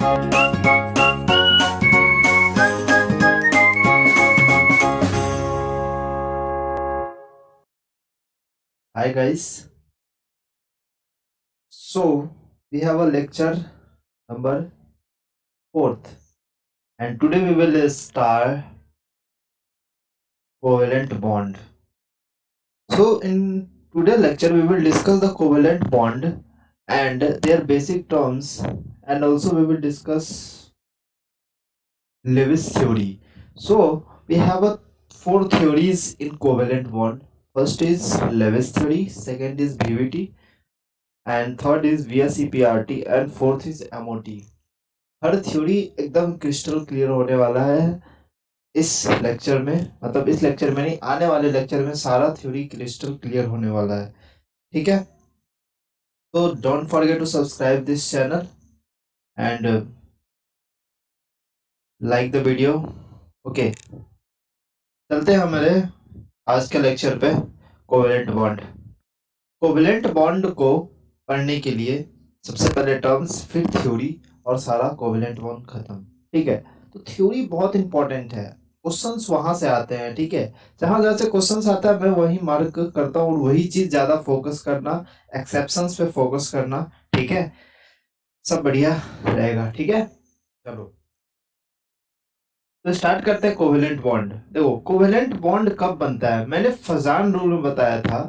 Hi guys. So we have a lecture number fourth, and today we will start covalent bond. So in today's lecture we will discuss the covalent bond and their basic terms, and also we will discuss Lewis theory. So we have a four theories in covalent bond. First is Lewis theory, second is BVT, and third is VSEPRT, and fourth is MOT. Her theory एकदम crystal clear होने वाला है इस lecture में, मतलब इस lecture में नहीं, आने वाले लेक्चर में सारा थ्योरी क्रिस्टल क्लियर होने वाला है। ठीक है, तो don't forget to subscribe this channel and like the video. Okay, चलते हैं हमारे आज के लेक्चर पे। कोवेलेंट बॉन्ड, कोवेलेंट बॉन्ड को पढ़ने के लिए सबसे पहले टर्म्स, फिर थ्योरी और सारा कोवेलेंट बॉन्ड खत्म। ठीक है, तो थ्योरी बहुत इंपॉर्टेंट है, क्वेश्चंस वहां से आते हैं। ठीक है, जहां जहां से क्वेश्चंस आता है मैं वही मार्क करता हूँ और वही चीज ज्यादा फोकस करना, एक्सेप्शंस पे फोकस करना। ठीक है, सब बढ़िया रहेगा। ठीक है, चलो तो स्टार्ट करते हैं। कोवेलेंट बॉन्ड, देखो कोवेलेंट बॉन्ड कब बनता है, मैंने फजान रूल में बताया था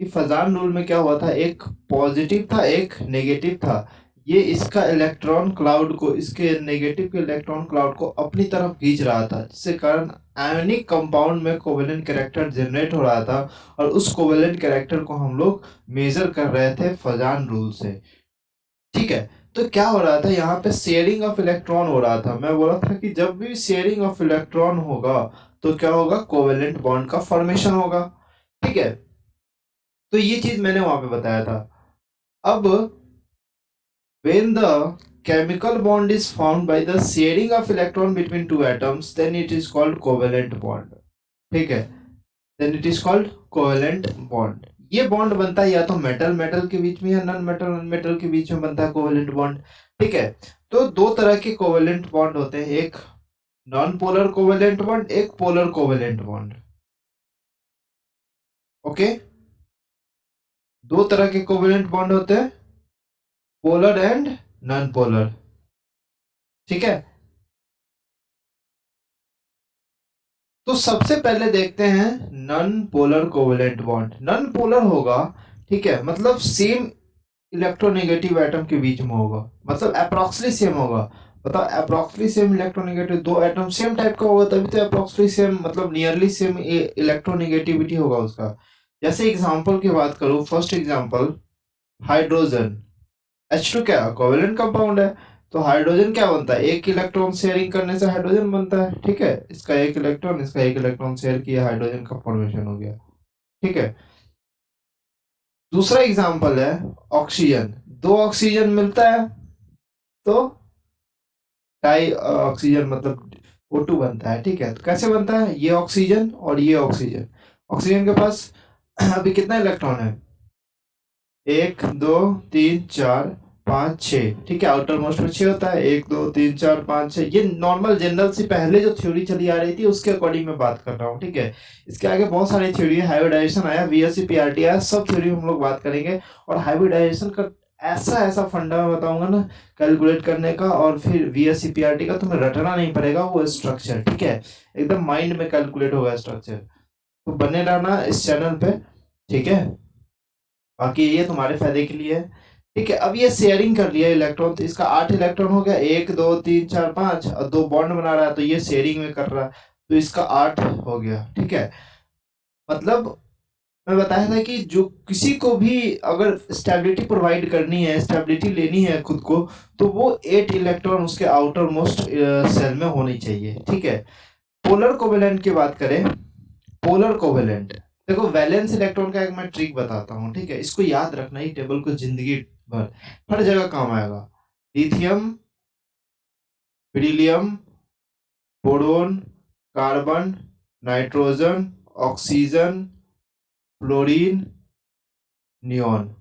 कि फजान रूल में क्या हुआ था, एक पॉजिटिव था एक नेगेटिव था। ये इसका इलेक्ट्रॉन क्लाउड को, इसके नेगेटिव के इलेक्ट्रॉन क्लाउड को अपनी तरफ खींच रहा था, जिससे कारण आयोनिक कंपाउंड में कोवेलेंट कैरेक्टर जनरेट हो रहा था, और उस कोवेलेंट कैरेक्टर को हम लोग मेजर कर रहे थे फजान रूल से। ठीक है, तो क्या हो रहा था यहाँ पे, शेयरिंग ऑफ इलेक्ट्रॉन हो रहा था। मैं बोला था कि जब भी शेयरिंग ऑफ इलेक्ट्रॉन होगा तो क्या होगा, कोवेलेंट बॉन्ड का फॉर्मेशन होगा। ठीक है, तो ये चीज मैंने वहां पे बताया था। अब when the chemical bond is formed by the sharing of electron between two atoms, then it is called covalent bond. ठीक है, then it is called covalent bond. ये बॉन्ड बनता है या तो मेटल मेटल के बीच में या नॉन मेटल नॉन मेटल के बीच में बनता है कोवेलेंट बॉन्ड। ठीक है, तो दो तरह के कोवेलेंट बॉन्ड होते हैं, एक नॉन पोलर कोवेलेंट बॉन्ड, एक पोलर कोवेलेंट बॉन्ड। ओके, दो तरह के कोवेलेंट बॉन्ड होते हैं, पोलर एंड नॉन पोलर। ठीक है, तो सबसे पहले देखते हैं non polar covalent bond. Non polar होगा, ठीक है, मतलब सेम इलेक्ट्रोनेगेटिव एटम के बीच में होगा, मतलब अप्रोक्सीमेटली सेम होगा। बताओ, अप्रोक्सीमेटली सेम इलेक्ट्रोनेगेटिव, दो एटम सेम टाइप का होगा तभी तो अप्रोक्सीमेटली सेम, मतलब नियरली सेम इलेक्ट्रोनेगेटिविटी होगा उसका। जैसे एग्जांपल की बात करूं, फर्स्ट एग्जांपल हाइड्रोजन। H2 क्या कोवेलेंट कंपाउंड है, तो हाइड्रोजन क्या बनता है, एक इलेक्ट्रॉन शेयरिंग करने से हाइड्रोजन बनता है। ठीक है, इसका एक इलेक्ट्रॉन, इसका एक इलेक्ट्रॉन शेयर किया, हाइड्रोजन का फॉर्मेशन हो गया। ठीक है, दूसरा एग्जांपल है ऑक्सीजन। दो ऑक्सीजन मिलता है तो डाई ऑक्सीजन, मतलब O2 बनता है। ठीक है, तो कैसे बनता है, ये ऑक्सीजन और ये ऑक्सीजन, ऑक्सीजन के पास अभी कितना इलेक्ट्रॉन है, एक दो तीन चार पाँच छः। ठीक है, आउटर मोस्ट में छः होता है, एक दो तीन चार पाँच छः। ये नॉर्मल जनरल से पहले जो थ्योरी चली आ रही थी उसके अकॉर्डिंग मैं बात कर रहा हूँ। ठीक है, इसके आगे बहुत सारी थ्योरी है, हाइब्रिडाइजेशन आया, VSC PRT आया, सब थ्योरी हम लोग बात करेंगे। और हाइब्रिडाइजेशन का ऐसा ऐसा फंडा मैं बताऊंगा ना कैलकुलेट करने का, और फिर VSC PRT का तुम्हें रटना नहीं पड़ेगा वो स्ट्रक्चर। ठीक है, एकदम माइंड में कैलकुलेट होगा स्ट्रक्चर, तो बने रहना इस चैनल पे। ठीक है, बाकी ये तुम्हारे फायदे के लिए है। ठीक है, अब ये शेयरिंग कर लिया इलेक्ट्रॉन, तो इसका 8 इलेक्ट्रॉन हो गया, एक दो तीन चार पाँच, और दो बॉन्ड बना रहा है तो ये शेयरिंग में कर रहा है, तो इसका 8 हो गया। ठीक है, मतलब मैं बताया था कि जो किसी को भी अगर स्टेबिलिटी प्रोवाइड करनी है, स्टेबिलिटी लेनी है खुद को, तो वो 8 इलेक्ट्रॉन उसके आउटर मोस्ट सेल में होनी चाहिए। ठीक है, पोलर कोवेलेंट की बात करें, पोलर कोवेलेंट, देखो वैलेंस इलेक्ट्रॉन का एक मैं ट्रिक बताता हूँ। ठीक है, इसको याद रखना, ही टेबल को जिंदगी भर हर जगह काम आएगा। Lithium, beryllium, boron, carbon, nitrogen, oxygen, fluorine, neon.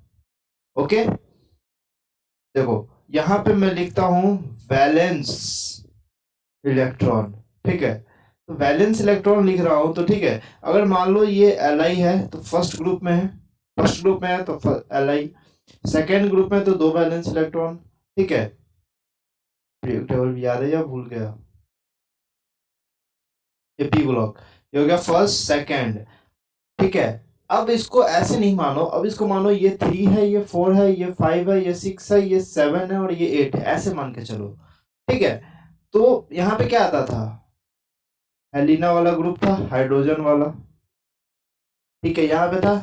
Okay, देखो यहाँ पे मैं लिखता हूँ वैलेंस इलेक्ट्रॉन, ठीक है। तो वैलेंस इलेक्ट्रॉन लिख रहा हूँ तो ठीक है, अगर मान लो ये Li है तो फर्स्ट ग्रुप में है, फर्स्ट ग्रुप में है तो Li, सेकेंड ग्रुप में तो दो वैलेंस इलेक्ट्रॉन, ठीक है। पीरियोडिक टेबल भी याद है या भूल गया? ये पी ब्लॉक, ये हो गया फर्स्ट सेकेंड, ठीक है। अब इसको ऐसे नहीं मानो, अब इसको मानो ये 3 है, ये 4 है, ये 5 है, ये 6 है, ये 7 है और ये 8 है, ऐसे मान के चलो, ठीक है। तो यहाँ पे क्या आता था? एलिना वाला ग्रुप था, हाइड्रोजन वाला, ठीक है। यहाँ पे था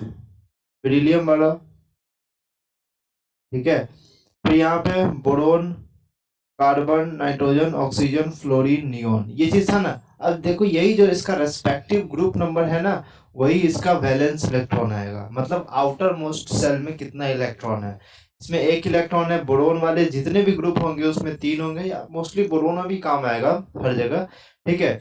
बेरिलियम वाला, ठीक है। फिर यहाँ पे boron, carbon, nitrogen, oxygen, fluorine, neon, ये चीज था ना। अब देखो यही जो इसका रेस्पेक्टिव ग्रुप नंबर है ना, वही इसका वैलेंस इलेक्ट्रॉन आएगा, मतलब आउटर मोस्ट सेल में कितना इलेक्ट्रॉन है। इसमें एक इलेक्ट्रॉन है, बोरोन वाले जितने भी ग्रुप होंगे उसमें 3 होंगे, या मोस्टली बोरोन भी काम आएगा हर जगह, ठीक है।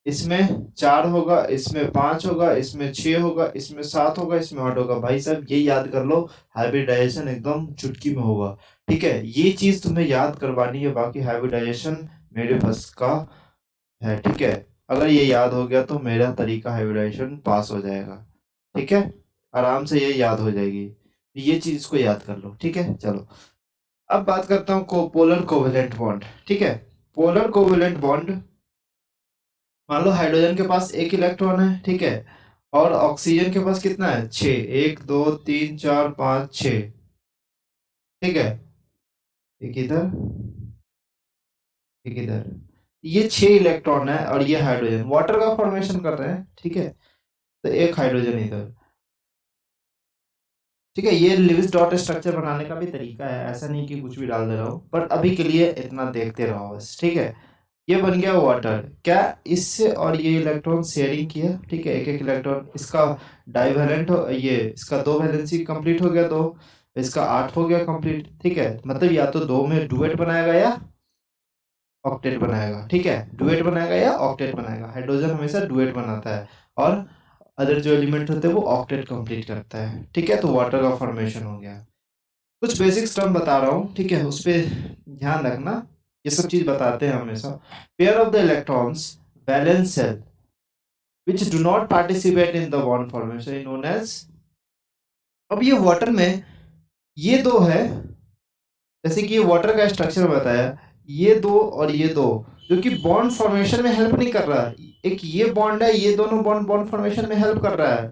इसमें 4 होगा, इसमें 5 होगा, इसमें 6 होगा, इसमें 7 होगा, इसमें 8 होगा। भाई साहब ये याद कर लो, हाइब्रिडाइजेशन एकदम चुटकी में होगा, ठीक है। ये चीज तुम्हें याद करवानी है, बाकी हाइब्रिडाइजेशन मेरे बस का है, ठीक है। अगर ये याद हो गया तो मेरा तरीका हाइब्रिडाइजेशन पास हो जाएगा, ठीक है। आराम से ये याद हो जाएगी, ये चीज को याद कर लो, ठीक है। चलो अब बात करता हूँ पोलर कोवेलेंट बॉन्ड, ठीक है। पोलर कोवेलेंट बॉन्ड, मान लो हाइड्रोजन के पास एक इलेक्ट्रॉन है, ठीक है, और ऑक्सीजन के पास कितना है? 6, 1 2 3 4 5 6, ठीक है। एक इधर, एक इधर, ये 6 इलेक्ट्रॉन है और ये हाइड्रोजन वाटर का फॉर्मेशन कर रहे हैं, ठीक है। तो एक हाइड्रोजन इधर, ठीक है। ये लिविस डॉट स्ट्रक्चर बनाने का भी तरीका है, ऐसा नहीं कि कुछ भी डाल दे रहा हूँ, बट अभी के लिए इतना देखते रहो बस, ठीक है। ये बन गया वाटर, क्या इससे और ये इलेक्ट्रॉन शेयरिंग किया, ठीक है, एक एक इलेक्ट्रॉन, इसका डाइवैलेंट हो, ये इसका दो वैलेंसी कंप्लीट हो गया, दो, इसका 8 हो गया कंप्लीट, ठीक है। मतलब या तो दो में डुएट बनाएगा या ऑक्टेट बनाएगा, ठीक है। डुएट बनाएगा या ऑक्टेट बनाएगा, हाइड्रोजन हमेशा डुएट बनाता है, और अदर जो एलिमेंट होते हैं वो ऑक्टेट कंप्लीट करता है, ठीक है। तो वाटर का फॉर्मेशन हो गया। कुछ बेसिक टर्म बता रहा हूँ, ठीक है, उस पर ध्यान रखना, ये सब चीज बताते हैं हमेशा। Pair of the electrons valence shell which do not participate in the bond formation is known as, अब ये वाटर में ये दो है, जैसे कि ये वाटर का स्ट्रक्चर बताया, ये दो और ये दो, जो कि बॉन्ड फॉर्मेशन में हेल्प नहीं कर रहा है। एक ये बॉन्ड है, ये दोनों बॉन्ड बॉन्ड फॉर्मेशन में हेल्प कर रहा है,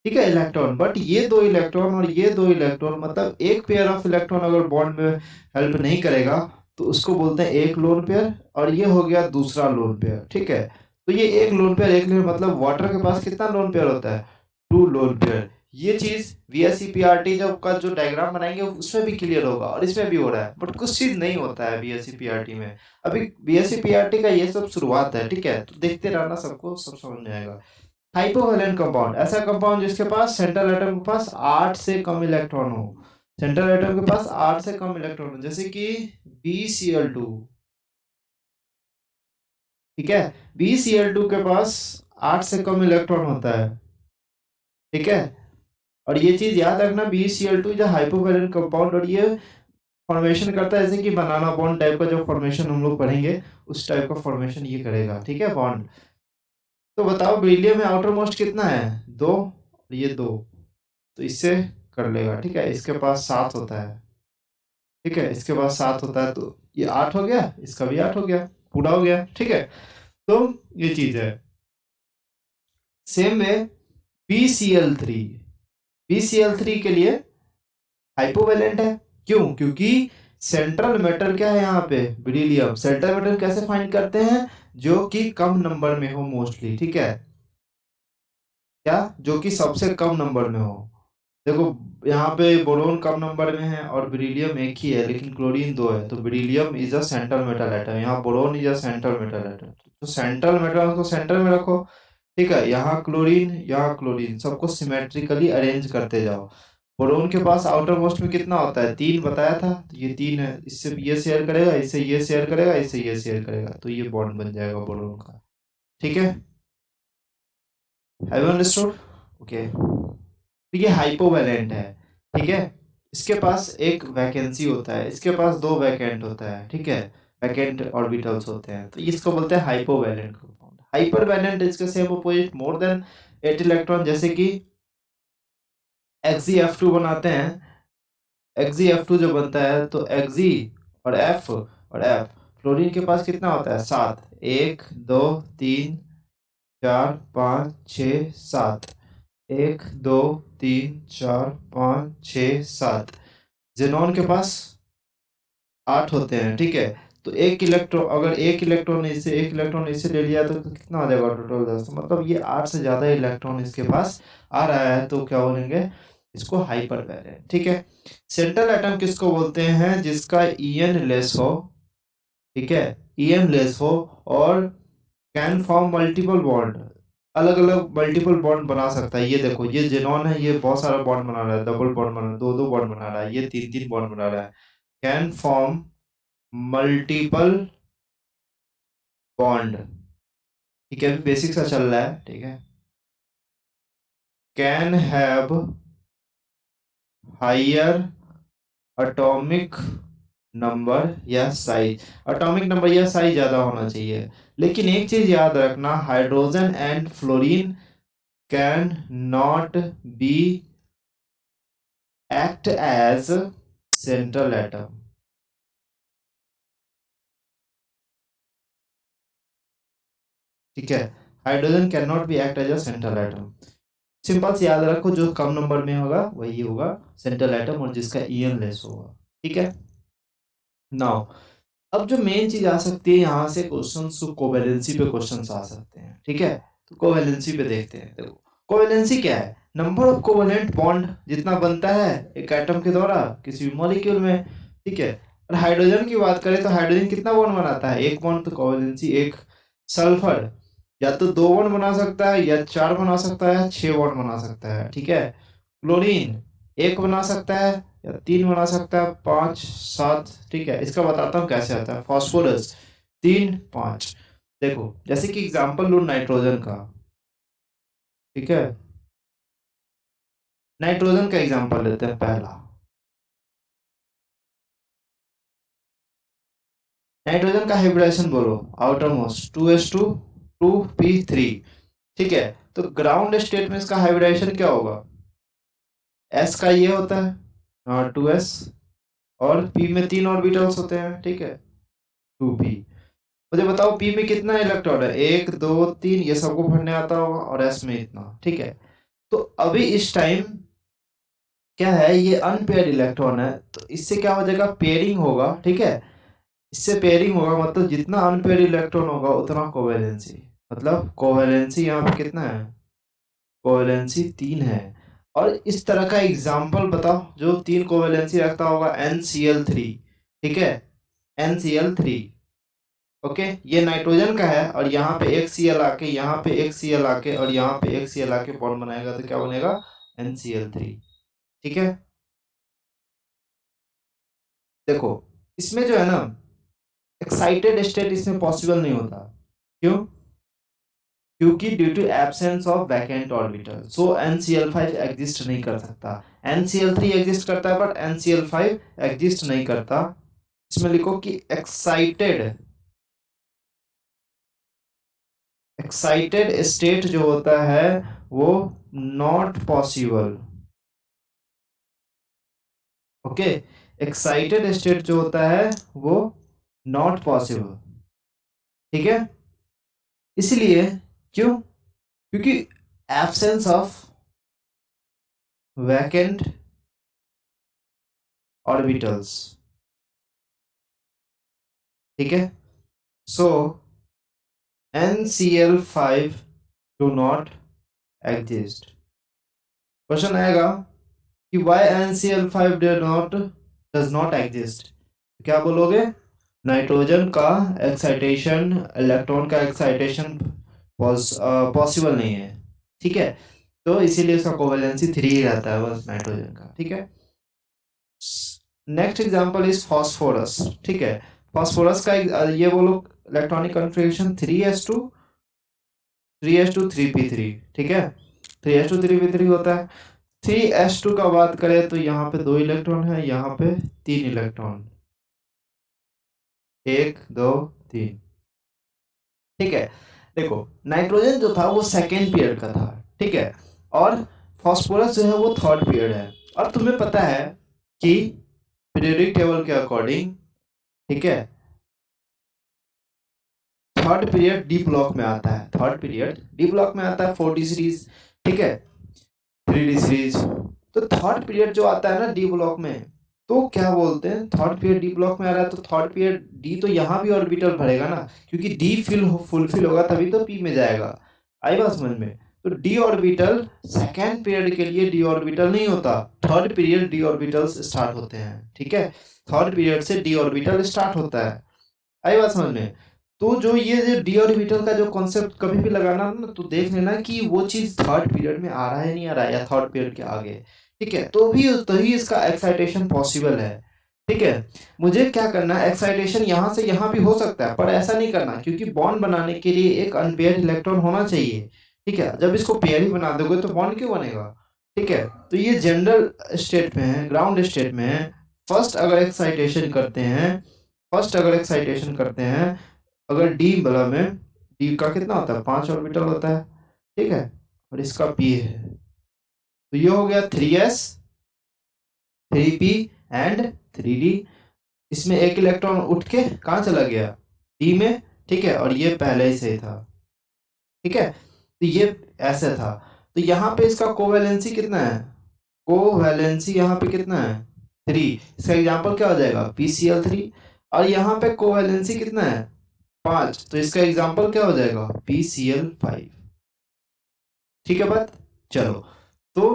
ठीक है, इलेक्ट्रॉन, बट ये दो इलेक्ट्रॉन और ये दो इलेक्ट्रॉन, मतलब एक पेयर ऑफ इलेक्ट्रॉन अगर बॉन्ड में हेल्प नहीं करेगा तो उसको बोलते हैं एक लोन पेयर, और ये हो गया दूसरा लोन पेयर, ठीक है। तो ये एक लोन पेयर, एक लोन, मतलब वाटर के पास कितना लोन पेयर होता है? 2 लोन पेयर। ये चीज VSEPRT जब का जो डायग्राम बनाएंगे उसमें भी क्लियर होगा, और इसमें भी हो रहा है, बट कुछ चीज नहीं होता है VSEPRT में। अभी VSEPRT का ये सब शुरुआत है, ठीक है, तो देखते रहना, सबको सब समझ में आएगा। हाइपोवैलेंट कंपाउंड, ऐसा कंपाउंड जिसके पास सेंट्रल एटम के पास 8 से कम इलेक्ट्रॉन हो, सेंट्रल एटम के पास 8 से कम इलेक्ट्रॉन हो, जैसे कि BCl2, ठीक है। BCl2 के पास 8 से कम इलेक्ट्रॉन होता है, ठीक है। और ये चीज याद रखना, BCl2 इज हाइपोवैलेंट कंपाउंड, और ये फॉर्मेशन करता है जैसे कि बनाना बॉन्ड टाइप का जो फॉर्मेशन हम लोग पढ़ेंगे, उस टाइप का फॉर्मेशन ये करेगा, ठीक है, बॉन्ड। तो बताओ बेरिलियम में आउटर मोस्ट कितना है? 2, और ये 2, तो इससे कर लेगा, ठीक है। इसके पास 7 होता है, ठीक है, इसके पास 7 होता है, तो ये 8 हो गया, इसका भी 8 हो गया, पूरा हो गया, ठीक है। तो ये चीज है। सेम में BCl3, BCl3 के लिए हाइपोवैलेंट है, क्यों? क्योंकि सेंट्रल मेटल क्या है यहाँ पे? बेरिलियम। सेंट्रल मेटल कैसे फाइंड करते हैं? जो कि कम नंबर में हो मोस्टली, ठीक है, क्या? जो कि सबसे कम नंबर में हो। देखो यहाँ पे बोरोन कम नंबर में है और बेरिलियम एक ही है, लेकिन क्लोरीन दो है, तो beryllium is a central metal atom, यहाँ boron is a central metal atom, तो सेंट्रल मेटल को सेंटर में रखो, ठीक है। यहाँ क्लोरीन, सबको सिमेट्रिकली अरेंज करते जाओ। बोरोन के पास आउटर मोस्ट में कितना होता है? 3 बताया था, तो ये 3 है, इससे ये शेयर करेगा, इससे ये शेयर करेगा, इससे ये शेयर करेगा, तो ये बॉन्ड बन जाएगा बोरोन का, ठीक है। Have you understood? ओके, तो ये हाइपोवैलेंट है, ठीक है। इसके पास एक वैकेंसी होता है, इसके पास 2 वैकेंट होता है, ठीक है, वैकेंट ऑर्बिटल्स होते हैं, तो इसको बोलते हैं हाइपोवैलेंट कंपाउंड। हाइपरवैलेंट इसके same opposite more than 8 electron, जैसे कि Xzf2 बनाते हैं, Xzf2 जो बनता है तो Xz और F फ्लोरीन के पास कितना होता है 7, 1 2 3 4 5 6 7, 1 2 3 4 5 6 7, जेनॉन के पास 8 होते हैं, ठीक है, तो एक इलेक्ट्रॉन, अगर एक इलेक्ट्रॉन इससे ले लिया तो कितना आ जाएगा टोटल 10, मतलब ये 8 से ज्यादा इलेक्ट्रॉन इसके पास आ रहा है, तो क्या बोलेंगे इसको हाइपर वैलेंट, ठीक है। सेंट्रल एटम किसको बोलते हैं, जिसका En लेस हो, ठीक है, En लेस हो और कैन फॉर्म मल्टीपल बॉन्ड, अलग अलग मल्टीपल बॉन्ड बना सकता है। ये देखो, ये जेनॉन है, ये बहुत सारा बॉन्ड बना रहा है, डबल बॉन्ड बना रहा है, दो दो बॉन्ड बना रहा है, ये तीन तीन बॉन्ड बना रहा है, कैन फॉर्म मल्टीपल बॉन्ड, ठीक है, बेसिक सा चल रहा है, ठीक है, can have higher atomic number या साइज, एटॉमिक नंबर या साइज ज्यादा होना चाहिए, लेकिन एक चीज याद रखना, hydrogen and fluorine can not be act as central atom, ठीक है, hydrogen can not be act as a central atom. Simple से याद रखो, जो कम नंबर में होगा वही होगा सेंट्रल एटम, और जिसका En लेस होगा, ठीक है। नाउ अब जो मेन चीज आ सकती है, यहाँ से क्वेश्चन कोवैलेंसी पे क्वेश्चन आ सकते हैं, ठीक है, तो कोवैलेंसी पे देखते हैं। देखो कोवैलेंसी क्या है, नंबर ऑफ कोवैलेंट बॉन्ड जितना बनता है एक एटम के द्वारा किसी भी मॉलिक्यूल में, ठीक है। और हाइड्रोजन की बात करें तो हाइड्रोजन कितना बॉन्ड बनाता है, एक बॉन्ड, तो कोवैलेंसी एक। सल्फर या तो 2 बॉन्ड बना सकता है, या 4 बना सकता है, 6 बॉन्ड बना सकता है, ठीक है। क्लोरीन एक बना सकता है, या 3 बना सकता है, 5 7, ठीक है। इसका बताता हूँ कैसे आता है। फास्फोरस 3 5, देखो जैसे कि एग्जांपल लूँ नाइट्रोजन का, ठीक है, नाइट्रोजन का एग्जांपल लेते हैं पहला। नाइट्रोजन का हाइब्रिडेशन बोलो, आउटर मोस्ट 2s2 2p3, ठीक है। तो ग्राउंड स्टेट में इसका हाइब्रिडेशन क्या होगा, s का ये होता है 2s, और p में 3 ऑर्बिटल्स होते हैं, ठीक है, 2p। मुझे बताओ p में कितना इलेक्ट्रॉन है, 1 2 3, ये सबको भरने आता होगा, और s में इतना, ठीक है। तो अभी इस टाइम क्या है, ये अनपेयर्ड इलेक्ट्रॉन है, तो इससे क्या हो जाएगा, पेयरिंग होगा, ठीक है, इससे पेयरिंग होगा, मतलब जितना अनपेयर्ड इलेक्ट्रॉन होगा उतना कोवैलेंसी, मतलब कोवैलेंसी यहाँ पे कितना है, कोवैलेंसी 3 है। और इस तरह का एग्जाम्पल बताओ जो 3 कोवैलेंसी रखता होगा, NCl3, ठीक है, NCl3, ओके, ये नाइट्रोजन का है, और यहाँ पे एक Cl आके, यहाँ पे एक Cl आके, और यहाँ पे एक Cl आके बॉन्ड बनाएगा, तो क्या बनेगा NCl3, ठीक है। देखो इसमें जो है ना, एक्साइटेड स्टेट इसमें पॉसिबल नहीं होता, क्यों, क्योंकि due to absence of vacant orbital, so NCl5 exist नहीं कर सकता। NCl3 एग्जिस्ट करता है, बट NCl5 एग्जिस्ट नहीं करता। इसमें लिखो कि एक्साइटेड स्टेट जो होता है वो not possible, okay, excited state जो होता है वो नॉट पॉसिबल, ठीक है। इसलिए क्यों, क्योंकि एब्सेंस ऑफ वैकेंट ऑर्बिटल्स, ठीक है, सो NCl5 do not exist. Question आएगा कि why NCl5 does not exist, क्या बोलोगे, नाइट्रोजन का एक्साइटेशन, इलेक्ट्रॉन का एक्साइटेशन पॉसिबल नहीं है, ठीक है, तो इसीलिए इसका कोवैलेंसी 3 ही रहता है बस नाइट्रोजन का, ठीक है। नेक्स्ट एग्जांपल इज फास्फोरस, ठीक है, फास्फोरस का ये बोलो electronic configuration 3s2 3s2 3p3, ठीक है, 3s2 3p3 होता है। 3s2 का बात करें तो यहाँ पे 2 इलेक्ट्रॉन है, यहाँ पे 3 इलेक्ट्रॉन, 1 2 3। ठीक है, देखो नाइट्रोजन जो था वो सेकेंड पीरियड का था, ठीक है, और फास्फोरस जो है वो थर्ड पीरियड है। और तुम्हें पता है कि पीरियोडिक टेबल के अकॉर्डिंग, ठीक है, थर्ड पीरियड डी ब्लॉक में आता है, थर्ड पीरियड डी ब्लॉक में आता है 4d सीरीज, ठीक है, 3d सीरीज। तो थर्ड पीरियड जो आता है ना डी ब्लॉक में, तो क्या बोलते हैं, थर्ड पीरियड डी ब्लॉक में आ रहा है तो थर्ड पीरियड डी तो यहाँ भी ऑर्बिटल भरेगा ना, क्योंकि डी फुलफिल होगा तभी तो पी में जाएगा। आई बात समझ में? तो डी ऑर्बिटल सेकेंड पीरियड के लिए डी ऑर्बिटल नहीं होता, third period D orbitals start होते हैं, ठीक है, थर्ड पीरियड से डी ऑर्बिटल स्टार्ट होता है। आई बात समझ में? तो जो ये जो डी ऑर्बिटल का जो कॉन्सेप्ट कभी भी लगाना ना, तो देख लेना कि वो चीज थर्ड पीरियड में आ रहा है नहीं आ रहा है, या थर्ड पीरियड के आगे, ठीक है, तो भी तभी इसका एक्साइटेशन पॉसिबल है। ठीक है, मुझे क्या करना है, एक्साइटेशन यहाँ से यहाँ भी हो सकता है, पर ऐसा नहीं करना, क्योंकि बॉन्ड बनाने के लिए एक अनपेयर्ड इलेक्ट्रॉन होना चाहिए। ठीक है, जब इसको पेयर ही बना दोगे तो बॉन्ड क्यों बनेगा? ठीक है, तो ये जनरल स्टेट में है, ग्राउंड स्टेट में है। फर्स्ट अगर एक्साइटेशन करते हैं, फर्स्ट अगर एक्साइटेशन करते हैं, अगर डी बला में, डी का कितना होता है, 5 ऑर्बिटल होता है, ठीक है, और इसका पी है, तो ये हो गया 3s 3p एंड 3d। इसमें एक इलेक्ट्रॉन उठ के कहाँ चला गया, डी में, ठीक है, और ये पहले ही से था, ठीक है, तो ये ऐसे था। तो यहाँ पे इसका कोवैलेंसी कितना है, कोवैलेंसी यहाँ पे कितना है, 3। इसका एग्जांपल क्या हो जाएगा, PCl3। और यहाँ पे कोवैलेंसी कितना है, 5, तो इसका एग्जांपल क्या हो जाएगा, PCl5। ठीक है बात? चलो, तो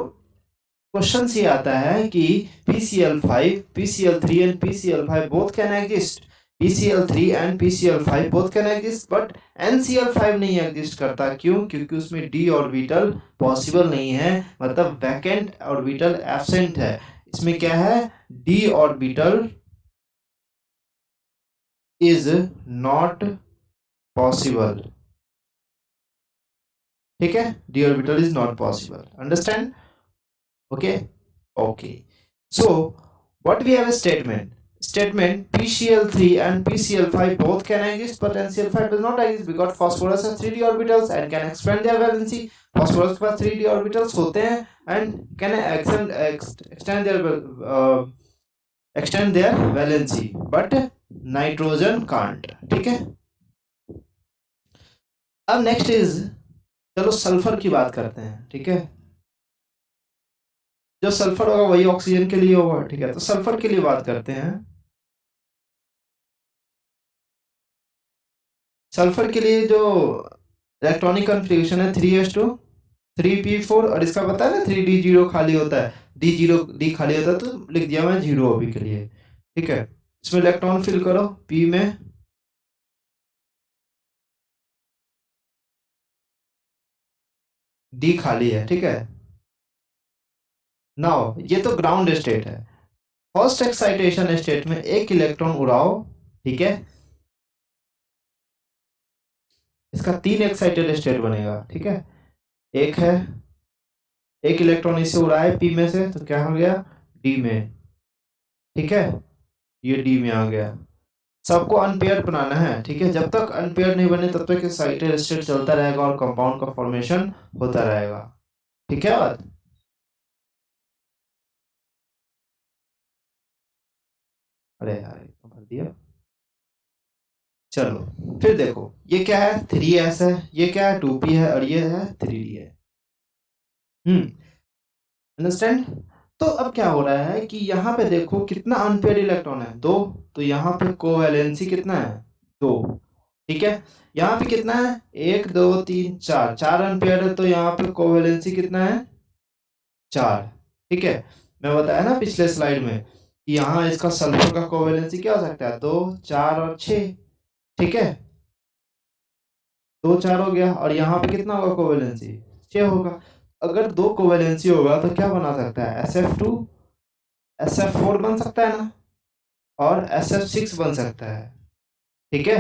क्वेश्चन ये आता है कि PCl5, PCl3 and PCl5 both can exist, PCl3 and PCl5 both can exist, but NCl5 नहीं एग्जिस्ट करता। क्यों? क्योंकि उसमें d ऑर्बिटल पॉसिबल नहीं है, मतलब वैकेंट ऑर्बिटल एब्सेंट है। इसमें क्या है, d orbital is not possible. ठीक है, d orbital is not possible, understand? Okay, okay. So what we have a statement PCl3 and PCl5 both can exist, but NCl5 does not exist because phosphorus has 3d orbitals and can expand their valency। phosphorus के पास 3d orbitals होते हैं and can extend their valency, but nitrogen can't। ठीक है, अब next is, चलो sulphur की बात करते हैं। ठीक है, जो सल्फर होगा वही ऑक्सीजन के लिए होगा। ठीक है, तो सल्फर के लिए बात करते हैं। सल्फर के लिए जो इलेक्ट्रॉनिक कॉन्फ़िगरेशन है 3s2 3p4, और इसका पता है ना 3d0 खाली होता है, d खाली होता है, तो लिख दिया मैं 0 अभी के लिए। ठीक है, इसमें इलेक्ट्रॉन फिल करो p में, d खाली है। ठीक है, नाउ ये तो ग्राउंड स्टेट है। फर्स्ट एक्साइटेशन स्टेट में एक इलेक्ट्रॉन उड़ाओ, ठीक है, इसका 3 एक्साइटेड स्टेट बनेगा। ठीक है, एक है, एक इलेक्ट्रॉन इससे उड़ाए p में से, तो क्या हो गया, d में। ठीक है, ये डी में आ गया। सबको अनपेयर बनाना है। ठीक है, जब तक अनपेयर नहीं बने तब तक एक्साइटेड स्टेट चलता रहेगा और कंपाउंड का फॉर्मेशन होता रहेगा। ठीक है बात? अरे यार भर दिया। चलो फिर देखो, ये क्या है, 3s है, ये क्या है, 2p है, और ये है 3d है। अंडरस्टैंड? तो अब क्या हो रहा है कि यहाँ पे देखो कितना अनपेयर इलेक्ट्रॉन है, 2, तो यहाँ पे कोवैलेंसी कितना है, 2। ठीक है, यहाँ पे कितना है, 1 2 3 4, 4 अनपेयर है, तो यहाँ पे कोवैलेंसी कितना है, 4। ठीक है, मैं बताया ना पिछले स्लाइड में कि यहाँ इसका सल्फर का कोवैलेंसी क्या हो सकता है, 2 4 और 6। ठीक है, 2 4 हो गया, और यहाँ पे कितना होगा कोवैलेंसी, 6 होगा। अगर 2 कोवैलेंसी होगा तो क्या बना सकता है, SF2 SF4 बन सकता है ना, और SF6 बन सकता है। ठीक है,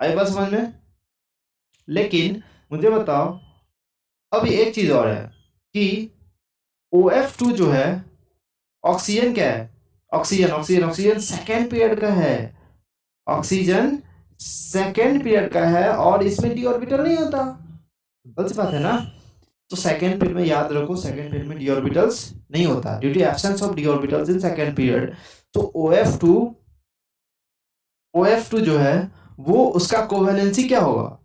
आई बात समझ में? लेकिन मुझे बताओ, अब एक चीज और है, कि OF2 जो है, ऑक्सीजन क्या है, ऑक्सीजन सेकेंड पीरियड का है, ऑक्सीजन सेकेंड पीरियड का है और इसमें डी ऑर्बिटल नहीं होता। सिंपल सी बात है ना। तो सेकेंड पीरियड में याद रखो, सेकेंड पीरियड में डी ऑर्बिटल्स नहीं होता due to absence of D orbitals in second period. तो OF2 जो है वो उसका कोवेलेंसी क्या होगा,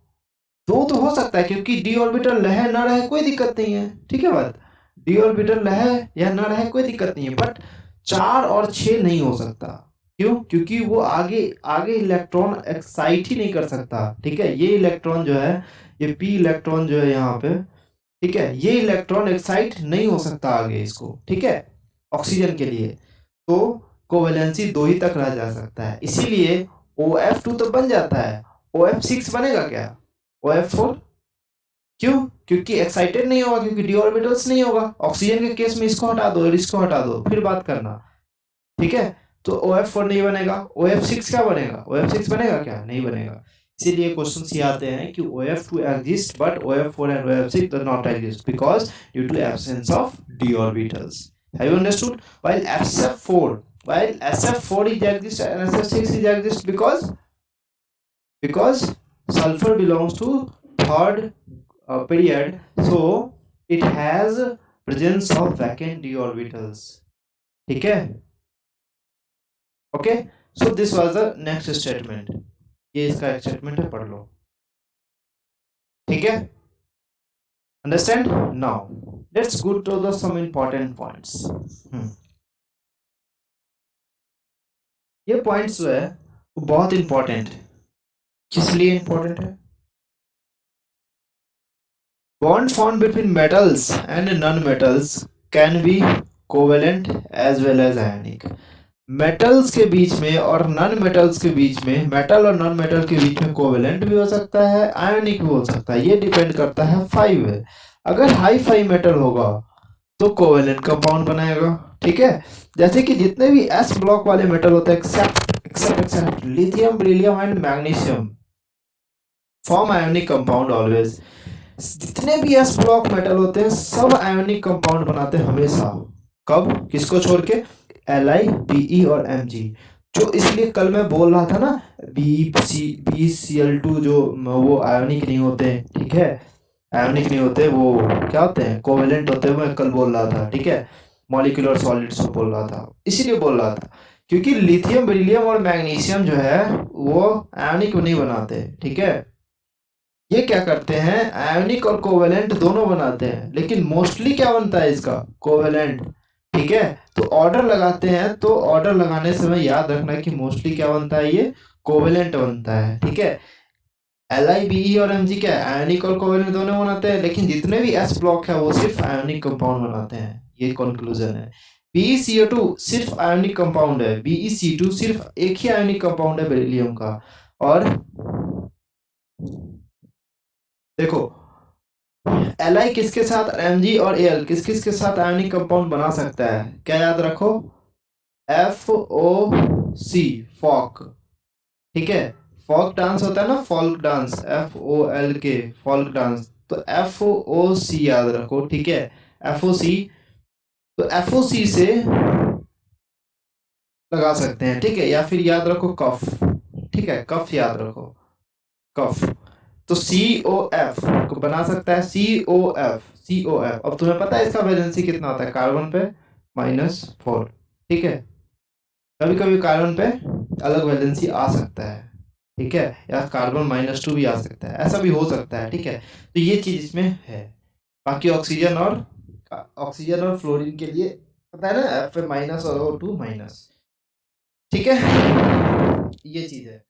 दो तो हो सकता है क्योंकि डी ऑर्बिटल रहे ना रहे कोई दिक्कत नहीं है, ठीक है बात, डी ऑर्बिटल रहे या ना रहे कोई दिक्कत नहीं है, बट 4 और 6 नहीं हो सकता। क्यों? क्योंकि वो आगे आगे इलेक्ट्रॉन एक्साइट ही नहीं कर सकता, ठीक है। ये इलेक्ट्रॉन जो है, ये पी इलेक्ट्रॉन जो है यहाँ पे, ठीक है, ये इलेक्ट्रॉन एक्साइट नहीं हो सकता आगे इसको, ठीक है, ऑक्सीजन के लिए। तो कोवेलेंसी 2 ही तक रह जा सकता है, इसीलिए OF2 तो बन जाता है, OF6 बनेगा क्या, OF4? क्यों? क्योंकि एक्साइटेड नहीं होगा, क्योंकि डी ऑर्बिटल्स नहीं होगा। ऑक्सीजन के केस में इसको हटा दो और इसको हटा दो, फिर बात करना, ठीक है। तो OF4 नहीं बनेगा, OF6 क्या बनेगा, OF6 बनेगा क्या, नहीं बनेगा। इसीलिए क्वेश्चंस ये आते हैं कि OF2 exists but OF4 and OF6 does not exist because due to absence of d orbitals. Have you understood? While SF4 is exist and SF6 is exist because sulfur belongs to third period, so it has presence of vacant d orbitals, ठीक है। Okay, so this was the next statement, ये इसका statement है, पढ़ लो, ठीक है। Understand? Now let's go to the some important points. ये पॉइंट्स जो है वो बहुत इंपॉर्टेंट है। किस लिए इंपॉर्टेंट है? Bond form between metals and non metals can be covalent as well as ionic. Metals के बीच में और नॉन मेटल्स के बीच में, मेटल और नॉन मेटल के बीच में कोवेलेंट भी हो सकता है, आयनिक भी हो सकता है। ये डिपेंड करता है 5 है। अगर हाई 5 मेटल होगा तो कोवेलेंट कंपाउंड बनाएगा, ठीक है। जैसे कि जितने भी एस ब्लॉक वाले मेटल होते हैं except lithium, beryllium and magnesium form ionic compound always. जितने भी एस ब्लॉक मेटल होते हैं सब आयोनिक कंपाउंड बनाते हैं हमेशा। कब? किसको छोड़ के? Li, Be और Mg। जो इसलिए कल मैं बोल रहा था ना, BCl2 जो वो आयोनिक नहीं होते, ठीक है, आयोनिक नहीं होते, वो क्या होते हैं, कोवेलेंट होते हैं, मैं कल बोल रहा था, ठीक है, मॉलिक्यूलर सॉलिड्स को बोल रहा था, इसीलिए बोल रहा था क्योंकि लिथियम, बेरिलियम और मैग्नीशियम जो है वो आयोनिक नहीं बनाते, ठीक है। ये क्या करते हैं, आयोनिक और कोवेलेंट दोनों बनाते हैं, लेकिन मोस्टली क्या बनता है इसका, कोवेलेंट, ठीक है। तो ऑर्डर लगाते हैं, तो ऑर्डर लगाने समय याद रखना कि मोस्टली क्या बनता है, ये कोवेलेंट बनता है, ठीक है। Li, Be और Mg क्या है, आयोनिक और कोवेलेंट दोनों बनाते हैं, लेकिन जितने भी S ब्लॉक है वो सिर्फ आयोनिक कंपाउंड बनाते हैं, ये कंक्लूजन है। BeCO2 सिर्फ आयोनिक कंपाउंड है, BeC2 सिर्फ एक ही आयोनिक कंपाउंड है बेरिलियम का। और देखो Li किसके साथ, Mg और Al किस किस के साथ आयोनिक कंपाउंड बना सकता है, क्या याद रखो, FOC फॉक, ठीक है। फॉक डांस होता है ना, folk dance, FOLK folk dance, तो FOC याद रखो, ठीक है, FOC। तो FOC से लगा सकते हैं, ठीक है, या फिर याद रखो कफ, ठीक है, कफ याद रखो, कफ। तो COF को बना सकता है, COF। अब तुम्हें पता है इसका वैलेंसी कितना होता है, कार्बन पे -4, ठीक है। कभी कभी कार्बन पे अलग वैलेंसी आ सकता है, ठीक है, या कार्बन -2 भी आ सकता है, ऐसा भी हो सकता है, ठीक है। तो ये चीज इसमें है। बाकी ऑक्सीजन और फ्लोरीन के लिए पता है ना, F और O2-, ठीक है, ये चीज है।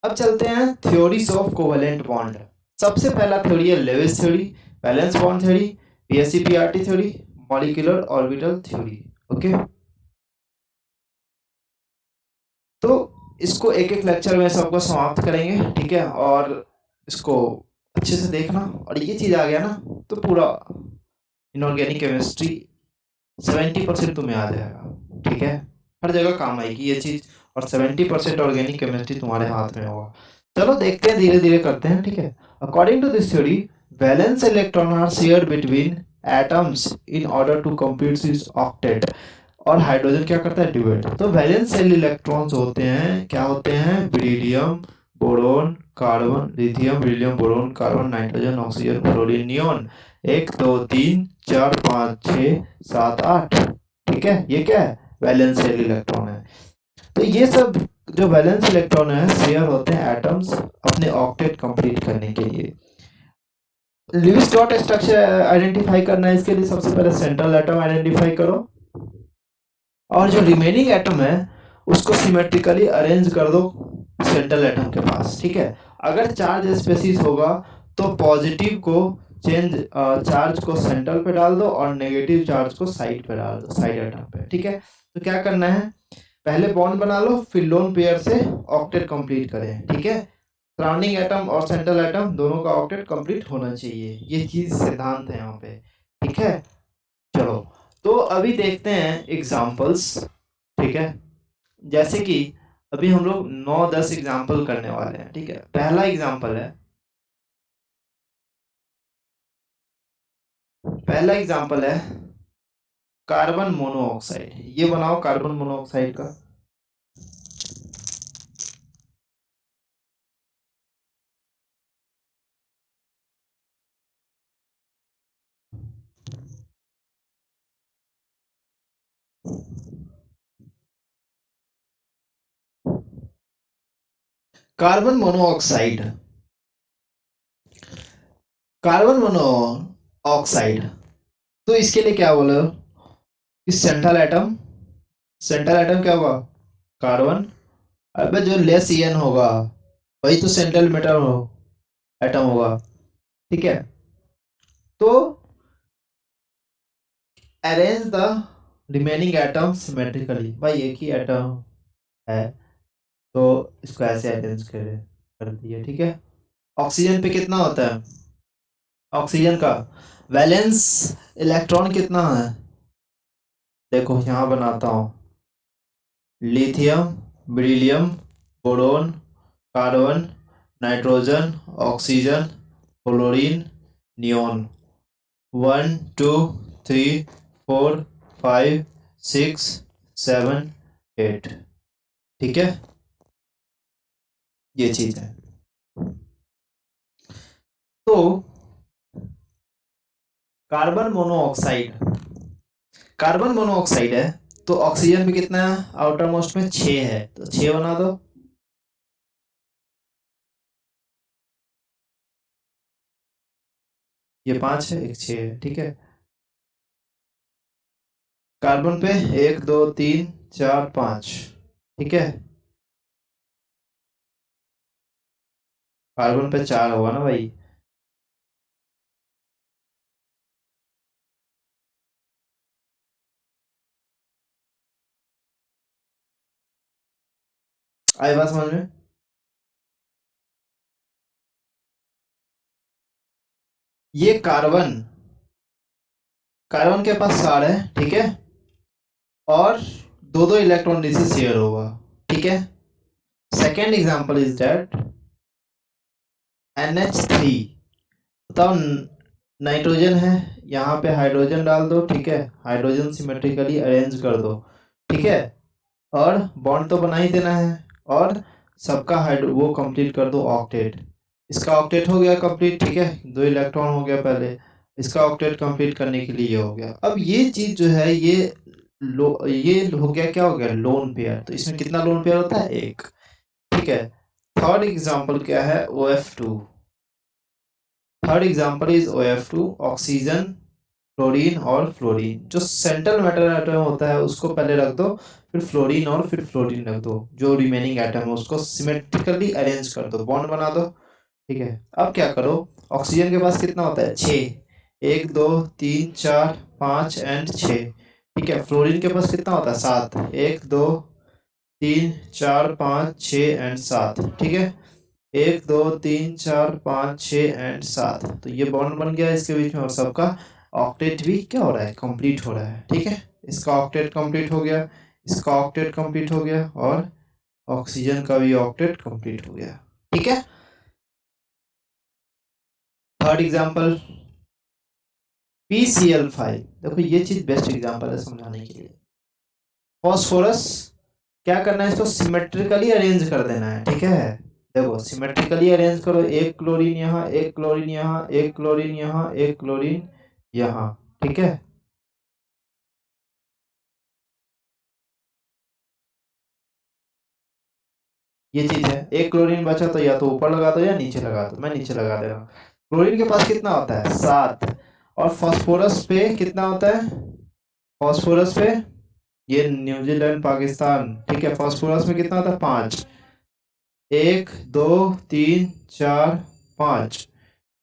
अब चलते हैं थ्योरीज ऑफ कोवेलेंट बॉन्ड। सबसे पहला थ्योरी है Lewis theory, valence bond theory, PSC-PRT theory, molecular orbital theory, okay. तो इसको एक एक लेक्चर में सबको समाप्त करेंगे, ठीक है, और इसको अच्छे से देखना। और ये चीज आ गया ना तो पूरा इनऑर्गेनिक केमिस्ट्री 70% तुम्हें आ जाएगा, ठीक है, हर जगह काम आएगी ये चीज, और 70% ऑर्गेनिक केमिस्ट्री तुम्हारे हाथ में होगा। चलो देखते हैं, धीरे धीरे करते हैं, ठीक है। According to this theory, valence electron are shared between atoms in order to complete this octet. और हाइड्रोजन क्या करता है, ड्यूएट। तो वैलेंस शेल इलेक्ट्रॉन्स होते हैं, क्या होते हैं, beryllium, boron, carbon, lithium, beryllium, boron, carbon, nitrogen, oxygen, fluorine, neon. 1 2 3 4 5 6 7 8। ठीक है, ये क्या है, वैलेंस शेल इलेक्ट्रॉन है। तो ये सब जो वैलेंस इलेक्ट्रॉन है शेयर होते हैं एटम्स अपने ऑक्टेट कंप्लीट करने के लिए। लुईस डॉट स्ट्रक्चर आइडेंटिफाई करना है, इसके लिए सबसे पहले सेंट्रल एटम आइडेंटिफाई करो और जो रिमेनिंग एटम है उसको सिमेट्रिकली अरेंज कर दो सेंट्रल एटम के पास। ठीक है, अगर चार्ज स्पेसिस होगा तो पॉजिटिव को चेंज चार्ज को सेंट्रल पे डाल दो और नेगेटिव चार्ज को साइड पे डाल दो, साइड एटम पे। ठीक है, तो क्या करना है, पहले बॉन्ड बना लो, फिर लोन पेयर से ऑक्टेट कंप्लीट करें। ठीक है, सराउंडिंग एटम और सेंट्रल एटम दोनों का ऑक्टेट कंप्लीट होना चाहिए, ये चीज सिद्धांत है यहाँ पे। ठीक है, चलो तो अभी देखते हैं एग्जांपल्स। ठीक है, जैसे कि अभी हम लोग 9-10 एग्जांपल करने वाले हैं। ठीक है, पहला एग्जांपल है, पहला एग्जांपल है कार्बन मोनोऑक्साइड। ये बनाओ कार्बन मोनोऑक्साइड का। Carbon monoxide, carbon monoxide. तो इसके लिए क्या बोलो कि सेंट्रल एटम, सेंट्रल एटम क्या होगा, कार्बन। अबे जो लेस एन होगा वही तो सेंट्रल मेटल हो एटम होगा। ठीक है, तो arrange the remaining atom symmetrically. भाई एक ही एटम है तो इसको ऐसे अरेंज कर दिए। ठीक है, ऑक्सीजन पे कितना होता है, ऑक्सीजन का वैलेंस इलेक्ट्रॉन कितना है, देखो यहाँ बनाता हूँ, lithium, beryllium, boron, carbon, nitrogen, oxygen, fluorine, neon. 1 2 3 4 5 6 7 8। ठीक है, ये चीज है। तो कार्बन मोनोऑक्साइड, कार्बन मोनोऑक्साइड है तो ऑक्सीजन भी कितना है, आउटर मोस्ट में 6 है तो 6 बना दो। ये 5 है, एक 6 है। ठीक है, कार्बन पे 1 2 3 4 5। ठीक है, कार्बन पे 4 होगा ना भाई। आई बात समझ में। ये कार्बन, कार्बन के पास 4 है। ठीक है, और दो दो इलेक्ट्रॉन इससे शेयर होगा। ठीक है, second example is that NH3। बताओ, नाइट्रोजन है, यहाँ पे हाइड्रोजन डाल दो। ठीक है, हाइड्रोजन सिमेट्रिकली अरेंज कर दो। ठीक है, और बॉन्ड तो बना ही देना है और सबका हाइड्रो वो कंप्लीट कर दो ऑक्टेट। इसका ऑक्टेट हो गया कंप्लीट। ठीक है, 2 इलेक्ट्रॉन हो गया पहले, इसका ऑक्टेट कंप्लीट करने के लिए ये हो गया। अब ये चीज जो है ये हो गया, क्या हो गया, लोन पेयर। तो इसमें कितना लोन पेयर होता है, एक। ठीक है, थर्ड एग्जांपल क्या है, OF2। Third example is OF2, oxygen, fluorine और फ्लोरीन। जो सेंट्रल मेटल एटम होता है उसको पहले रख दो, फिर फ्लोरीन और फिर फ्लोरीन रख दो। जो रिमेनिंग एटम है उसको सिमेट्रिकली अरेंज कर दो, बॉन्ड बना दो। ठीक है, अब क्या करो, ऑक्सीजन के पास कितना होता है, 6। 1 2 3 4 5 एंड 6। ठीक है, फ्लोरीन के पास कितना होता है, 7। 1 2 3 4 5 6 एंड 7। ठीक है, 1 2 3 4 5 6 एंड 7। तो ये बॉन्ड बन गया इसके बीच में और सबका ऑक्टेट भी क्या हो रहा है, कंप्लीट हो रहा है। ठीक है, इसका ऑक्टेट कंप्लीट हो गया, इसका ऑक्टेट कंप्लीट हो गया और ऑक्सीजन का भी ऑक्टेट कंप्लीट हो गया। ठीक है, थर्ड एग्जांपल, PCl5, देखो ये चीज बेस्ट एग्जांपल है समझाने के लिए। फॉस्फोरस क्या करना है, इसको सिमेट्रिकली अरेंज कर देना है, ठीक है। देखो सिमेट्रिकली अरेंज करो, एक क्लोरीन यहाँ, एक क्लोरीन यहाँ, एक क्लोरीन यहाँ, एक क्लोरीन यहाँ, ठीक है। ये चीज है, एक क्लोरीन बचा तो या तो ऊपर लगा दो या नीचे लगा दो, मैं नीचे लगा दे रहा हूँ। क्लोरीन के पास कितना होता है, 7। और फास्फोरस पे कितना होता है, फास्फोरस पे, ये न्यूजीलैंड पाकिस्तान, ठीक है। फास्फोरस में कितना होता है, 5। 1 2 3 4 5,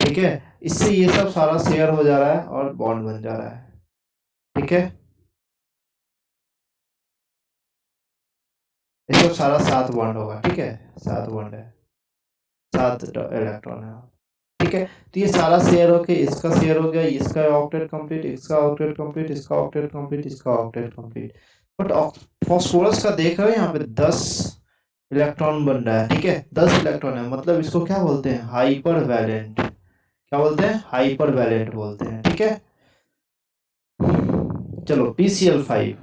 ठीक है। इससे ये सब सारा शेयर हो जा रहा है और बॉन्ड बन जा रहा है, ठीक है। ये सब सारा 7 बॉन्ड होगा, ठीक है। 7 बॉन्ड है, 7 इलेक्ट्रॉन है, ठीक है। तो ये सारा शेयर होके इसका शेयर हो गया, इसका ऑक्टेट कंप्लीट, इसका ऑक्टेट कंप्लीट, इसका ऑक्टेट कंप्लीट, इसका ऑक्टेट कंप्लीट। बट फास्फोरस का देख रहे हो यहाँ पे 10 इलेक्ट्रॉन बन रहा है, ठीक है। 10 इलेक्ट्रॉन है, मतलब इसको क्या बोलते हैं, हाइपर वैलेंट। क्या बोलते हैं, हाइपर वैलेंट बोलते हैं, ठीक है। चलो PCl5,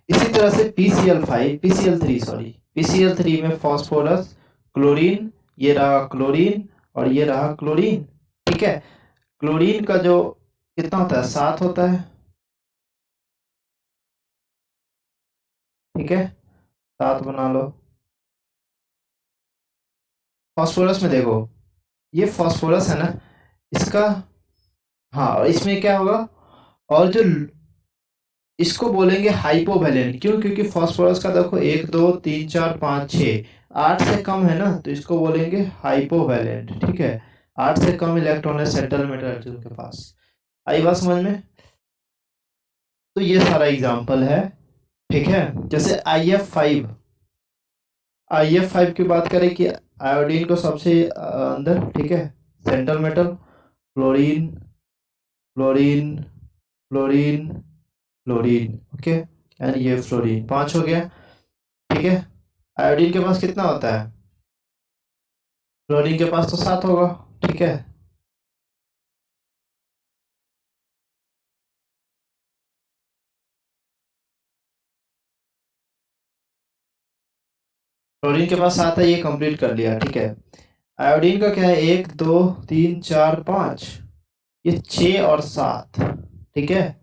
इसी तरह से PCl3 सॉरी, PCl3 में फास्फोरस, क्लोरीन, ये रहा क्लोरीन और ये रहा क्लोरीन, ठीक है। क्लोरीन का जो कितना होता है, 7 होता है, ठीक है। 7 बना लो। फास्फोरस में देखो, ये फास्फोरस है ना, इसका, हाँ, और इसमें क्या होगा, और जो इसको बोलेंगे हाइपोवैलेंट, क्यों, क्योंकि फास्फोरस का देखो 1 2 3 4 5 6, 8 से कम है ना, तो इसको बोलेंगे हाइपोवैलेंट, ठीक है। 8 से कम इलेक्ट्रॉन है सेंट्रल मेटल के पास। आई बात समझ में। तो ये सारा एग्जांपल है, ठीक है। जैसे IF5 की बात करें कि आयोडीन को सबसे अंदर, ठीक है, central metal, fluorine, fluorine, fluorine, fluorine, okay. And ये फ्लोरीन 5 हो गया, ठीक है। आयोडीन के पास कितना होता है, फ्लोरीन के पास तो 7 होगा, ठीक है। फ्लोरीन के पास 7 है, ये कंप्लीट कर लिया, ठीक है। आयोडीन का क्या है, 1 2 3 4 5, ये 6 और 7, ठीक है।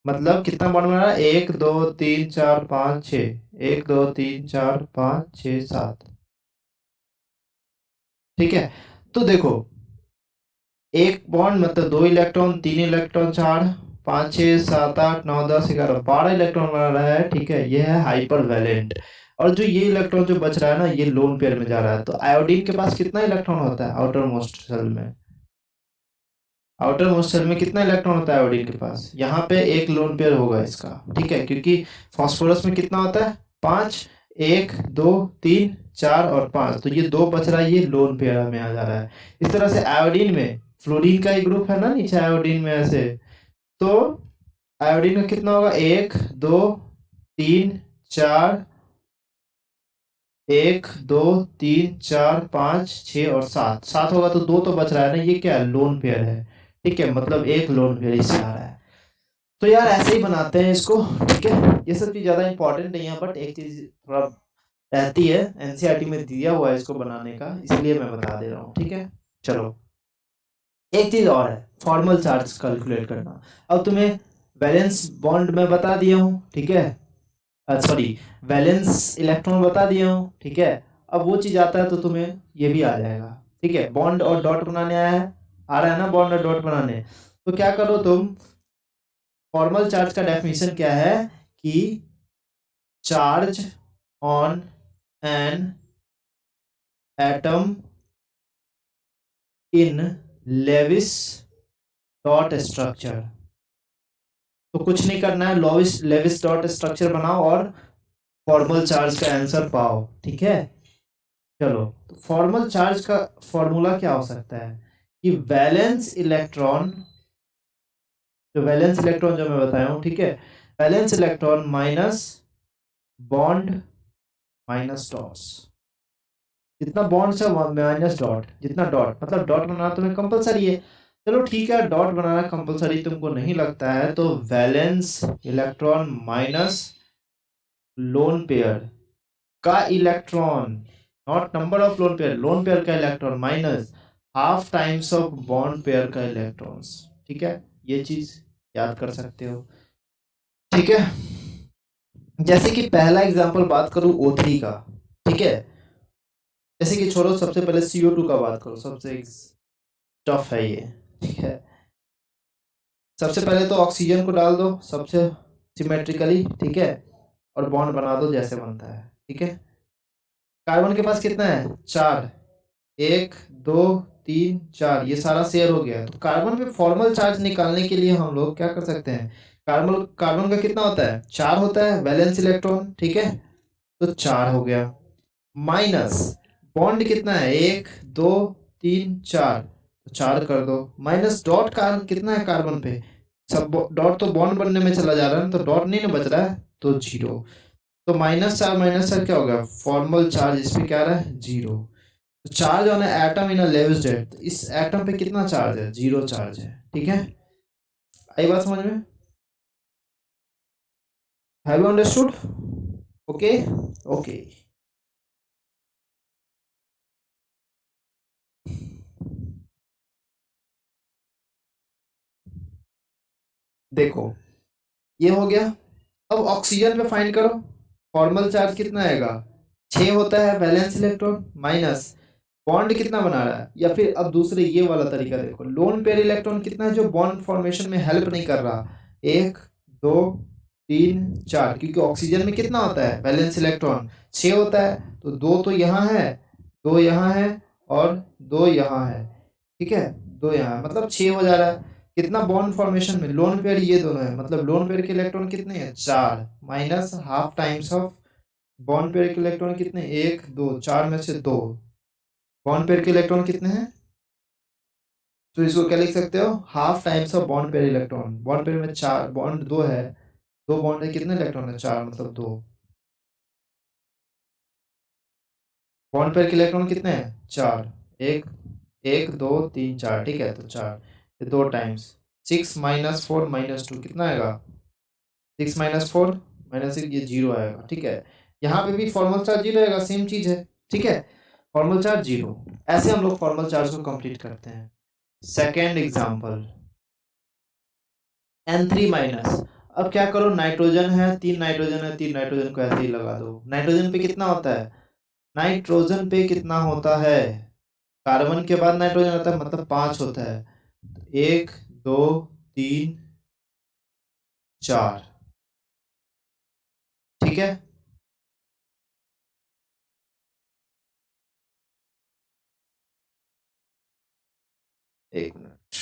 मतलब कितना बॉन्ड बना रहा है, 1 2 3 4 5 6, 1 2 3 4 5 6 7, ठीक है। तो देखो, एक बॉन्ड मतलब 2 इलेक्ट्रॉन, 3 इलेक्ट्रॉन, 4 5 6 7 8 9 10 11 12 इलेक्ट्रॉन बना रहा है, ठीक है। ये है हाइपर वैलेंट। और जो ये इलेक्ट्रॉन जो बच रहा है ना, ये लोन पेयर में जा रहा है। तो आयोडीन के पास कितना इलेक्ट्रॉन होता है आउटर मोस्ट सेल में, आउटर मोस्ट सेल में कितना इलेक्ट्रॉन होता है आयोडीन के पास, यहाँ पे एक लोन पेयर होगा इसका, ठीक है। क्योंकि फास्फोरस में कितना होता है, 5, 1 2 3 4 और 5, तो ये 2 बच रहा है, ये लोन पेयर में आ जा रहा है। इस तरह से आयोडीन में फ्लोरीन का ही ग्रुप है ना नीचे आयोडीन में ऐसे, तो आयोडीन में कितना होगा, 1 2 3 4, 1 2 3 4 5 6 और 7, 7 होगा तो 2 तो बच रहा है ना, ये क्या है, लोन पेयर है, ठीक है। मतलब एक लोन पेयर इससे आ रहा है। तो यार ऐसे ही बनाते हैं इसको, ठीक है। ये सब चीज ज्यादा इंपॉर्टेंट नहीं है, बट एक चीज थोड़ा रहती है, एनसीईआरटी में दिया हुआ है इसको बनाने का, इसलिए मैं बता दे रहा हूँ, ठीक है। चलो, एक चीज और है, फॉर्मल चार्ज कैलकुलेट करना। अब तुम्हें वैलेंस बॉन्ड में बता दिया हूँ, ठीक है, सॉरी, वैलेंस इलेक्ट्रॉन बता दिया हूँ, ठीक है। अब वो चीज आता है तो तुम्हें ये भी आ जाएगा, ठीक है। बॉन्ड और डॉट बनाने आया है, आ रहा है ना, बॉन्ड और डॉट बनाने। तो क्या करो तुम, फॉर्मल चार्ज का डेफिनेशन क्या है कि charge on an atom in Lewis dot structure. तो कुछ नहीं करना है, लॉविस लेविस डॉट स्ट्रक्चर बनाओ और फॉर्मल चार्ज का आंसर पाओ, ठीक है। चलो, तो फॉर्मल चार्ज का फॉर्मूला क्या हो सकता है कि वैलेंस इलेक्ट्रॉन, जो मैं बताया हूं, ठीक है, valence electron minus bond minus dots, जितना बॉन्ड है माइनस डॉट, जितना डॉट, मतलब डॉट बनाना तुम्हें कंपलसरी है। चलो ठीक है, डॉट बनाना कंपलसरी तुमको नहीं लगता है, तो valence electron minus lone pair का electron, not number of lone pair का electron minus half times of bond pair का इलेक्ट्रॉन्स। ठीक है, ये चीज याद कर सकते हो। ठीक है, जैसे कि पहला एग्जांपल बात करूं O3 का। ठीक है, जैसे कि छोड़ो, सबसे पहले CO2 का बात करो, सबसे टफ है ये। ठीक है, सबसे पहले तो ऑक्सीजन को डाल दो सबसे सिमेट्रिकली, ठीक है, और बॉन्ड बना दो जैसे बनता है। ठीक है, कार्बन के पास कितना है, 4, 1 2 3 4, ये सारा शेयर हो गया। तो कार्बन पे फॉर्मल चार्ज निकालने के लिए हम लोग क्या कर सकते हैं, कार्बन कार्बन का कितना होता है, 4 होता है वैलेंस इलेक्ट्रॉन। ठीक है, तो 4 हो गया, माइनस बॉन्ड कितना है, 1 2 3 4, तो 4 कर दो, माइनस डॉट कार्बन कितना है कार्बन पे, सब डॉट तो बॉन्ड बनने में चला जा रहा है ना, तो डॉट नहीं ना बच रहा है, तो 0। तो -4 क्या होगा, फॉर्मल चार्ज इस पे क्या आ रहा है, 0। तो charge on atom in a Lewis state, इस एटम पे कितना चार्ज है, 0 चार्ज है। ठीक है, आई बात समझ में, have you understood? Okay, okay. देखो, ये हो गया। अब ऑक्सीजन पे फाइंड करो, फॉर्मल चार्ज कितना आएगा, 6 होता है वैलेंस इलेक्ट्रॉन, माइनस बॉन्ड कितना बना रहा है, या फिर अब दूसरे ये वाला तरीका देखो, लोन पेयर इलेक्ट्रॉन कितना है जो बॉन्ड फॉर्मेशन में हेल्प नहीं कर रहा, 1 2 3 4, क्योंकि ऑक्सीजन में कितना होता है वैलेंस इलेक्ट्रॉन, 6 होता है, तो 2 तो यहाँ है, 2 यहाँ है, और 2 यहाँ है। ठीक है, 2 यहाँ है, मतलब 6 हो जा रहा है। कितना बॉन्ड फॉर्मेशन में, लोन पेयर ये दोनों है, मतलब लोन पेयर के इलेक्ट्रॉन कितने हैं, 4, minus half times of bond pair के इलेक्ट्रॉन कितने, 1 2, 4 में से 2, बॉन्ड पेयर के इलेक्ट्रॉन कितने हैं, तो इसको क्या लिख सकते हो, half times of bond pair electron. Bond pair में 4 बॉन्ड, 2 है, 2 बॉन्ड है, कितने इलेक्ट्रॉन है, 4, मतलब 2, बॉन्ड पेयर के इलेक्ट्रॉन कितने हैं, 4, 1 1 2 3 4, ठीक है, तो 4, ये 2 टाइम्स 6 -4 -2 कितना आएगा, 6 -4 -6, ये 0 आएगा। ठीक है, यहाँ पे भी फॉर्मल चार्ज 0 आएगा, सेम चीज है। ठीक है, फॉर्मल चार्ज 0, ऐसे हम लोग फॉर्मल चार्ज को कंप्लीट करते हैं। Second example, N3 minus. अब क्या करो, नाइट्रोजन है, 3 नाइट्रोजन है, 3 नाइट्रोजन को ऐसे ही लगा दो। नाइट्रोजन पे कितना होता है, नाइट्रोजन पे कितना होता है, कार्बन के बाद नाइट्रोजन होता है, मतलब 5 होता है, 1 2 3 4। ठीक है, एक मिनट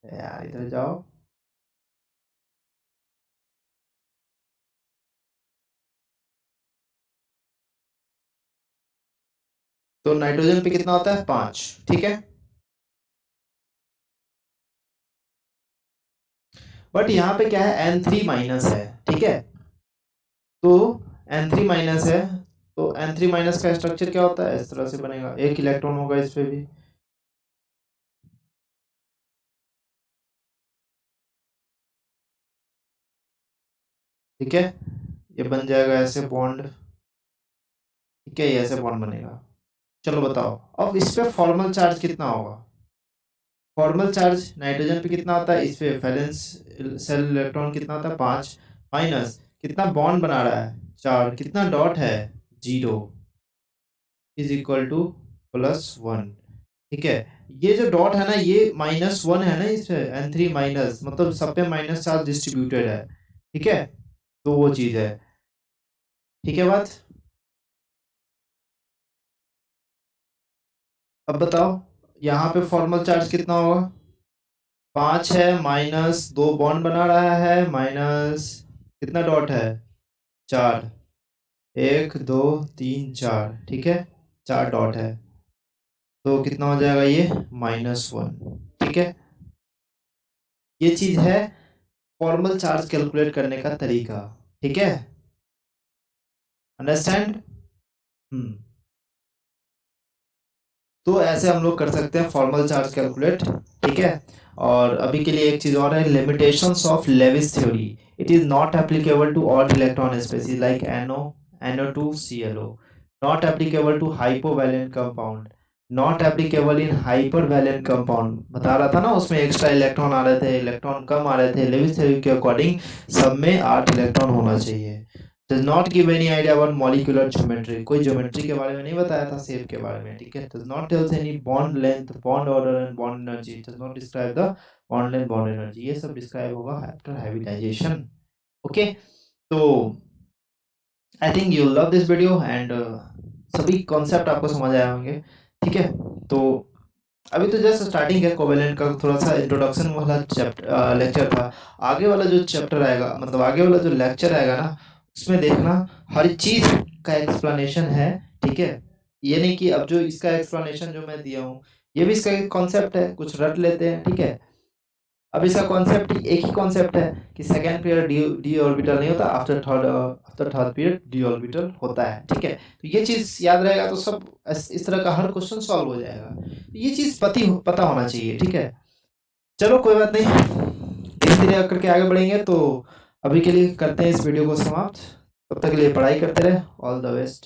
यार, इधर जाओ। तो नाइट्रोजन पे कितना होता है, 5। ठीक है, बट यहाँ पे क्या है, N3 माइनस है। ठीक है, तो N3 माइनस है, तो N3 माइनस का स्ट्रक्चर क्या होता है, इस तरह से बनेगा, एक इलेक्ट्रॉन होगा इस पे भी। ठीक है, ये बन जाएगा ऐसे बॉन्ड। ठीक है, ये ऐसे बॉन्ड बनेगा। चलो बताओ, अब इस पे फॉर्मल चार्ज कितना होगा, फॉर्मल चार्ज नाइट्रोजन पे कितना आता है, इस पे वैलेंस सेल इलेक्ट्रॉन कितना आता है, 5, माइनस कितना बॉन्ड बना रहा है, 4, कितना डॉट है, 0, इज इक्वल टू +1। ठीक है, ये जो डॉट है ना, ये -1 है ना, इस पे N3 माइनस, मतलब सब पे माइनस चार्ज डिस्ट्रीब्यूटेड है। ठीक है, तो वो चीज है। ठीक है बात, अब बताओ यहाँ पे फॉर्मल चार्ज कितना होगा, 5 है, माइनस 2 बॉन्ड बना रहा है, माइनस कितना डॉट है, 4, 1 2 3 4। ठीक है, 4 डॉट है, तो कितना हो जाएगा ये, -1। ठीक है, ये चीज है फॉर्मल चार्ज कैलकुलेट करने का तरीका। ठीक है, अंडरस्टैंड? हम्म, तो ऐसे हम लोग कर सकते हैं फॉर्मल चार्ज कैलकुलेट, ठीक है। और अभी के लिए एक चीज़ और है, limitations of Lewis theory. It is not applicable to odd electron species like NO2 ClO, not applicable to hypovalent compound, not applicable in hypervalent compound. बता रहा था ना, उसमें एक्स्ट्रा इलेक्ट्रॉन आ रहे थे, इलेक्ट्रॉन कम आ रहे थे। लेविस थ्योरी के अकॉर्डिंग सब में 8 इलेक्ट्रॉन होना चाहिए। does not give any idea about molecular geometry, कोई ज्योमेट्री के बारे में नहीं बताया था शेप के बारे में, ठीक है। does not tells any bond length, bond order and bond energy, does not describe the bond length, bond energy, ये सब डिस्क्राइब होगा आफ्टर हाइब्रिडाइजेशन। ओके, तो I think you love this video and सभी कॉन्सेप्ट आपको समझ आए होंगे, ठीक है। तो अभी तो जस्ट स्टार्टिंग है, कोवेलेंट का थोड़ा सा इंट्रोडक्शन वाला चैप्टर लेक्चर था। आगे वाला जो चैप्टर आएगा, मतलब आगे वाला जो लेक्चर आएगा ना, उसमें देखना हर चीज का एक्सप्लेनेशन है, ठीक है। ये नहीं कि अब जो इसका एक्सप्लेनेशन जो मैं दिया हूँ, ये भी इसका एक कॉन्सेप्ट है, कुछ रट लेते हैं, ठीक है। अब इसका कॉन्सेप्ट एक ही कॉन्सेप्ट है कि सेकंड पीरियड डी ऑर्बिटल नहीं होता, after third period D orbital होता है, ठीक है। तो ये चीज याद रहेगा तो सब इस तरह का हर क्वेश्चन सॉल्व हो जाएगा। तो ये चीज पता होना चाहिए, ठीक है। चलो कोई बात नहीं, धीरे धीरे करके आगे बढ़ेंगे। तो अभी के लिए करते हैं इस वीडियो को समाप्त। तब तक के लिए पढ़ाई करते रहे। All the best,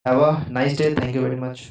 have a nice day, thank you very much.